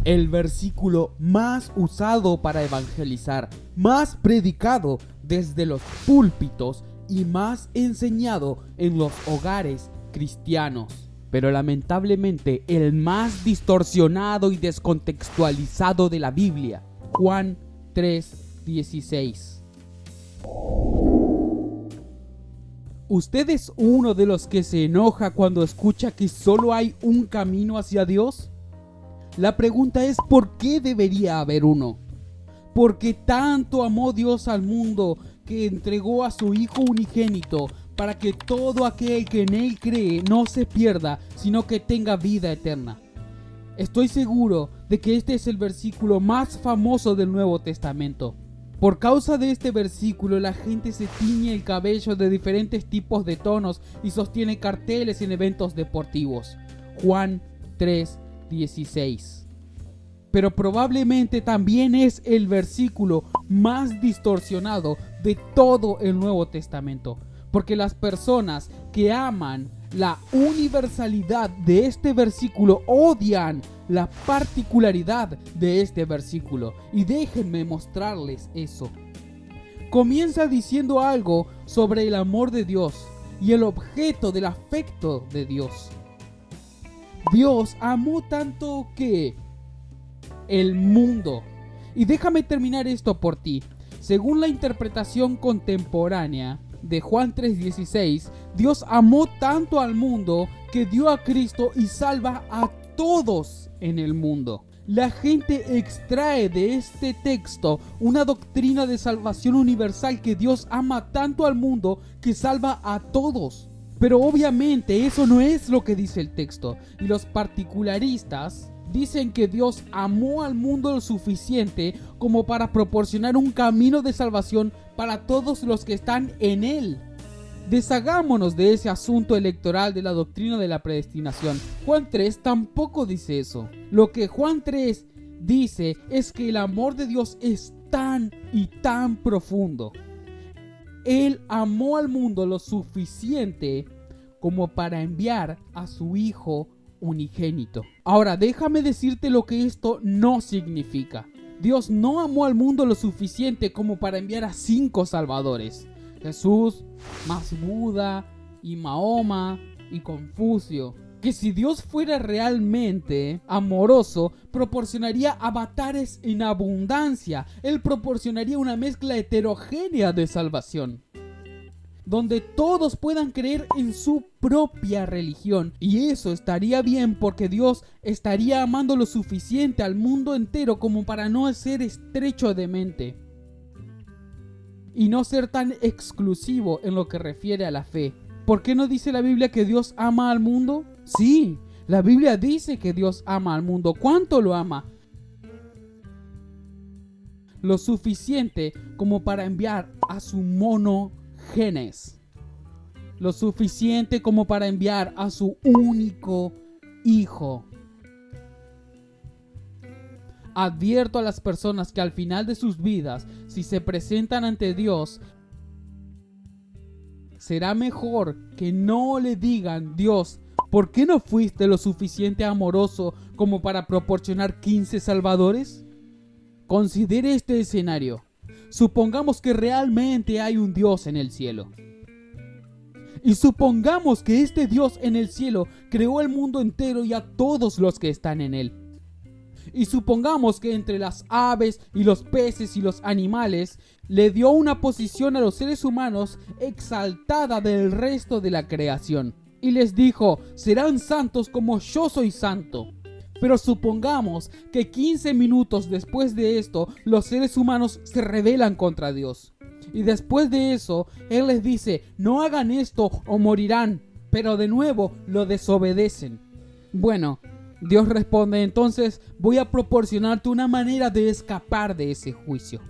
El versículo más usado para evangelizar, más predicado desde los púlpitos y más enseñado en los hogares cristianos. Pero lamentablemente el más distorsionado y descontextualizado de la Biblia, Juan 3:16. ¿Usted es uno de los que se enoja cuando escucha que solo hay un camino hacia Dios? La pregunta es, ¿por qué debería haber uno? Porque tanto amó Dios al mundo que entregó a su Hijo unigénito para que todo aquel que en Él cree no se pierda, sino que tenga vida eterna. Estoy seguro de que este es el versículo más famoso del Nuevo Testamento. Por causa de este versículo, la gente se tiñe el cabello de diferentes tipos de tonos y sostiene carteles en eventos deportivos. Juan 3:16. Pero probablemente también es el versículo más distorsionado de todo el Nuevo Testamento, porque las personas que aman la universalidad de este versículo odian la particularidad de este versículo. Y déjenme mostrarles eso. Comienza diciendo algo sobre el amor de Dios y el objeto del afecto de Dios. Dios amó tanto que el mundo. Y déjame terminar esto por ti. Según la interpretación contemporánea de Juan 3:16, Dios amó tanto al mundo que dio a Cristo y salva a todos en el mundo. La gente extrae de este texto una doctrina de salvación universal, que Dios ama tanto al mundo que salva a todos. Pero obviamente eso no es lo que dice el texto, y los particularistas dicen que Dios amó al mundo lo suficiente como para proporcionar un camino de salvación para todos los que están en Él. Deshagámonos de ese asunto electoral de la doctrina de la predestinación. Juan 3 tampoco dice eso. Lo que Juan 3 dice es que el amor de Dios es tan y tan profundo. Él amó al mundo lo suficiente como para enviar a su Hijo unigénito. Ahora, déjame decirte lo que esto no significa. Dios no amó al mundo lo suficiente como para enviar a 5 salvadores: Jesús, más Buda y Mahoma y Confucio. Que si Dios fuera realmente amoroso, proporcionaría avatares en abundancia. Él proporcionaría una mezcla heterogénea de salvación, donde todos puedan creer en su propia religión. Y eso estaría bien, porque Dios estaría amando lo suficiente al mundo entero como para no ser estrecho de mente y no ser tan exclusivo en lo que refiere a la fe. ¿Por qué no dice la Biblia que Dios ama al mundo? Sí, la Biblia dice que Dios ama al mundo. ¿Cuánto lo ama? Lo suficiente como para enviar a su monogenes. Lo suficiente como para enviar a su único Hijo. Advierto a las personas que al final de sus vidas, si se presentan ante Dios, será mejor que no le digan: Dios, ¿por qué no fuiste lo suficiente amoroso como para proporcionar 15 salvadores? Considere este escenario. Supongamos que realmente hay un Dios en el cielo. Y supongamos que este Dios en el cielo creó el mundo entero y a todos los que están en él. Y supongamos que entre las aves y los peces y los animales le dio una posición a los seres humanos exaltada del resto de la creación. Y les dijo: serán santos como yo soy santo. Pero supongamos que 15 minutos después de esto, los seres humanos se rebelan contra Dios. Y después de eso, Él les dice: no hagan esto o morirán. Pero de nuevo lo desobedecen. Bueno, Dios responde: entonces voy a proporcionarte una manera de escapar de ese juicio.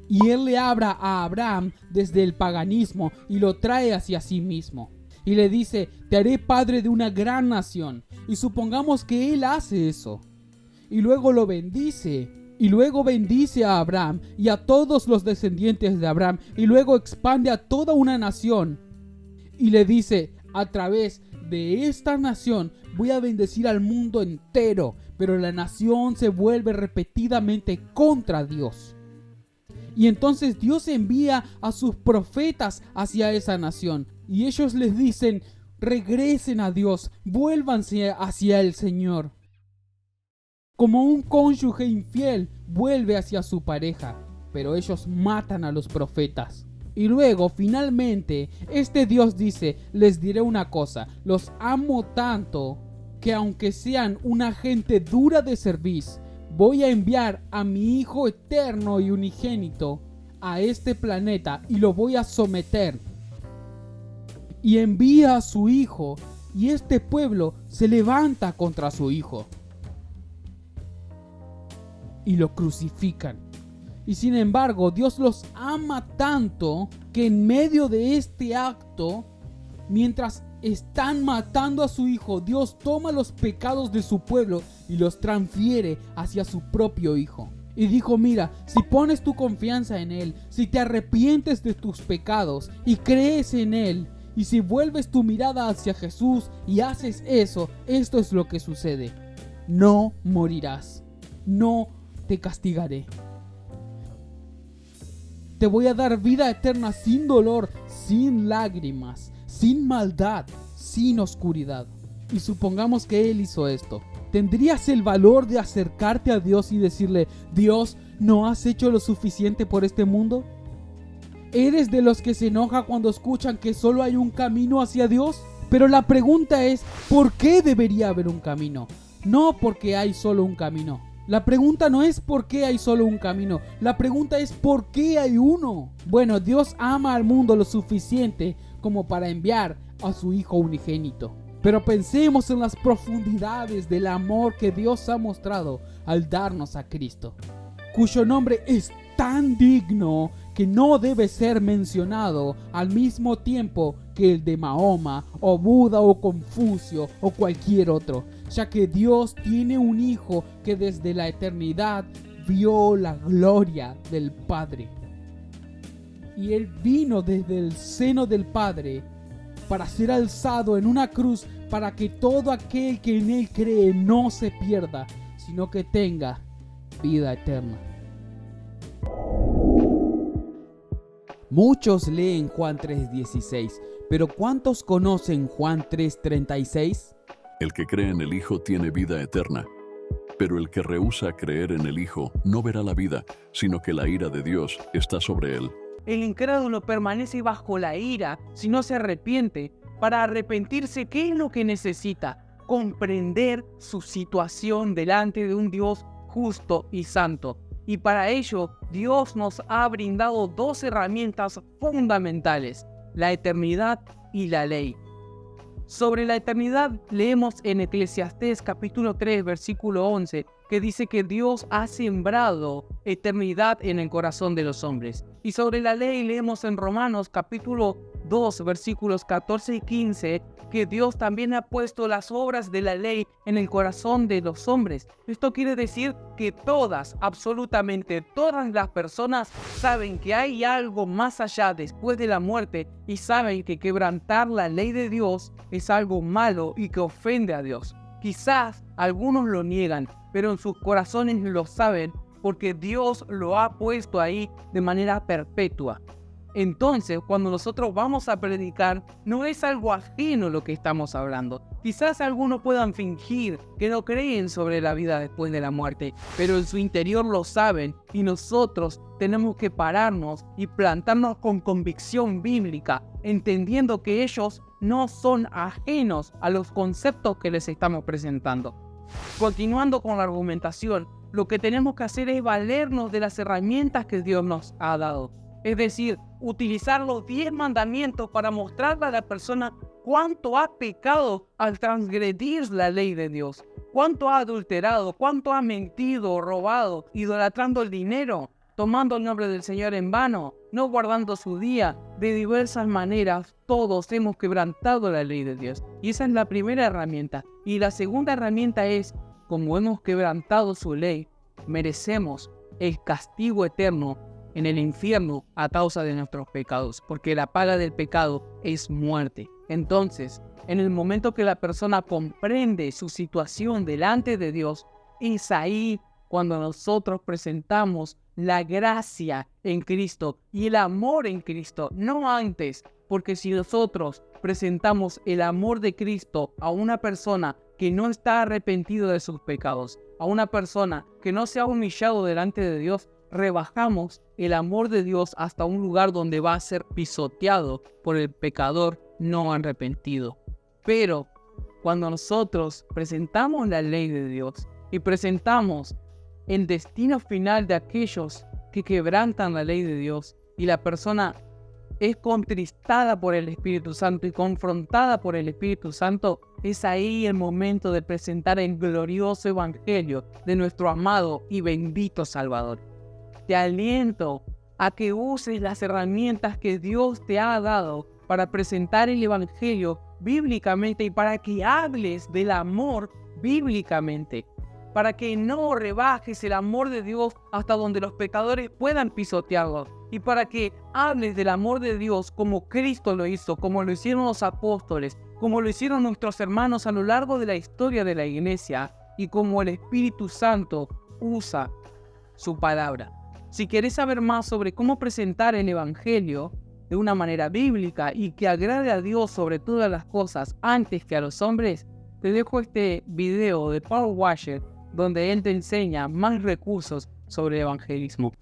Y Él le habla a Abraham desde el paganismo y lo trae hacia sí mismo. Y le dice: te haré padre de una gran nación. Y supongamos que Él hace eso. Y luego lo bendice. Y luego bendice a Abraham y a todos los descendientes de Abraham. Y luego expande a toda una nación. Y le dice: a través de esta nación voy a bendecir al mundo entero, pero la nación se vuelve repetidamente contra Dios. Y entonces Dios envía a sus profetas hacia esa nación y ellos les dicen: regresen a Dios, vuélvanse hacia el Señor. Como un cónyuge infiel vuelve hacia su pareja, pero ellos matan a los profetas. Y luego, finalmente, este Dios dice: les diré una cosa, los amo tanto que aunque sean una gente dura de cerviz, voy a enviar a mi Hijo eterno y unigénito a este planeta y lo voy a someter. Y envía a su Hijo, y este pueblo se levanta contra su Hijo y lo crucifican. Y sin embargo, Dios los ama tanto que en medio de este acto, mientras están matando a su Hijo, Dios toma los pecados de su pueblo y los transfiere hacia su propio Hijo. Y dijo: mira, si pones tu confianza en Él, si te arrepientes de tus pecados y crees en Él, y si vuelves tu mirada hacia Jesús y haces eso, esto es lo que sucede: no morirás, no te castigaré. Te voy a dar vida eterna sin dolor, sin lágrimas, sin maldad, sin oscuridad. Y supongamos que Él hizo esto. ¿Tendrías el valor de acercarte a Dios y decirle: Dios, ¿no has hecho lo suficiente por este mundo? ¿Eres de los que se enoja cuando escuchan que solo hay un camino hacia Dios? Pero la pregunta es: ¿por qué debería haber un camino? No porque hay solo un camino. La pregunta no es por qué hay solo un camino, la pregunta es por qué hay uno. Bueno, Dios ama al mundo lo suficiente como para enviar a su Hijo unigénito. Pero pensemos en las profundidades del amor que Dios ha mostrado al darnos a Cristo, cuyo nombre es tan digno que no debe ser mencionado al mismo tiempo que el de Mahoma o Buda o Confucio o cualquier otro, ya que Dios tiene un Hijo que desde la eternidad vio la gloria del Padre. Y Él vino desde el seno del Padre para ser alzado en una cruz, para que todo aquel que en Él cree no se pierda, sino que tenga vida eterna. Muchos leen Juan 3:16, pero ¿cuántos conocen Juan 3:36? El que cree en el Hijo tiene vida eterna, pero el que rehúsa creer en el Hijo no verá la vida, sino que la ira de Dios está sobre él. El incrédulo permanece bajo la ira si no se arrepiente. Para arrepentirse, ¿qué es lo que necesita? Comprender su situación delante de un Dios justo y santo. Y para ello, Dios nos ha brindado dos herramientas fundamentales: la eternidad y la ley. Sobre la eternidad leemos en Eclesiastés capítulo 3 versículo 11 que dice que Dios ha sembrado eternidad en el corazón de los hombres. Y sobre la ley leemos en Romanos capítulo 2 versículos 14 y 15 que Dios también ha puesto las obras de la ley en el corazón de los hombres. Esto quiere decir que todas, absolutamente todas las personas saben que hay algo más allá después de la muerte y saben que quebrantar la ley de Dios es algo malo y que ofende a Dios. Quizás algunos lo niegan, pero en sus corazones lo saben porque Dios lo ha puesto ahí de manera perpetua. Entonces, cuando nosotros vamos a predicar, no es algo ajeno lo que estamos hablando. Quizás algunos puedan fingir que no creen sobre la vida después de la muerte, pero en su interior lo saben y nosotros tenemos que pararnos y plantarnos con convicción bíblica, entendiendo que ellos no son ajenos a los conceptos que les estamos presentando. Continuando con la argumentación, lo que tenemos que hacer es valernos de las herramientas que Dios nos ha dado. Es decir, utilizar los 10 mandamientos para mostrarle a la persona cuánto ha pecado al transgredir la ley de Dios, cuánto ha adulterado, cuánto ha mentido, robado, idolatrando el dinero, tomando el nombre del Señor en vano, no guardando su día. De diversas maneras, todos hemos quebrantado la ley de Dios. Y esa es la primera herramienta. Y la segunda herramienta es, como hemos quebrantado su ley, merecemos el castigo eterno en el infierno a causa de nuestros pecados, porque la paga del pecado es muerte. Entonces, en el momento que la persona comprende su situación delante de Dios, Es ahí cuando nosotros presentamos la gracia en Cristo y el amor en Cristo, no antes, porque si nosotros presentamos el amor de Cristo a una persona que no está arrepentido de sus pecados, a una persona que no se ha humillado delante de Dios, rebajamos el amor de Dios hasta un lugar donde va a ser pisoteado por el pecador no arrepentido. Pero cuando nosotros presentamos la ley de Dios y presentamos el destino final de aquellos que quebrantan la ley de Dios y la persona es contristada por el Espíritu Santo y confrontada por el Espíritu Santo, es ahí el momento de presentar el glorioso evangelio de nuestro amado y bendito Salvador. Te aliento a que uses las herramientas que Dios te ha dado para presentar el evangelio bíblicamente y para que hables del amor bíblicamente, para que no rebajes el amor de Dios hasta donde los pecadores puedan pisotearlo, y para que hables del amor de Dios como Cristo lo hizo, como lo hicieron los apóstoles, como lo hicieron nuestros hermanos a lo largo de la historia de la iglesia, y como el Espíritu Santo usa su palabra. Si quieres saber más sobre cómo presentar el evangelio de una manera bíblica y que agrade a Dios sobre todas las cosas antes que a los hombres, te dejo este video de Paul Washer donde él te enseña más recursos sobre evangelismo.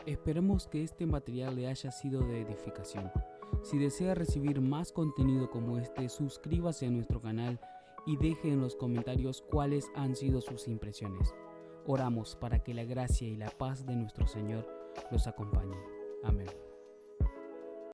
Esperemos que este material le haya sido de edificación. Si desea recibir más contenido como este, suscríbase a nuestro canal y deje en los comentarios cuáles han sido sus impresiones. Oramos para que la gracia y la paz de nuestro Señor los acompañen. Amén.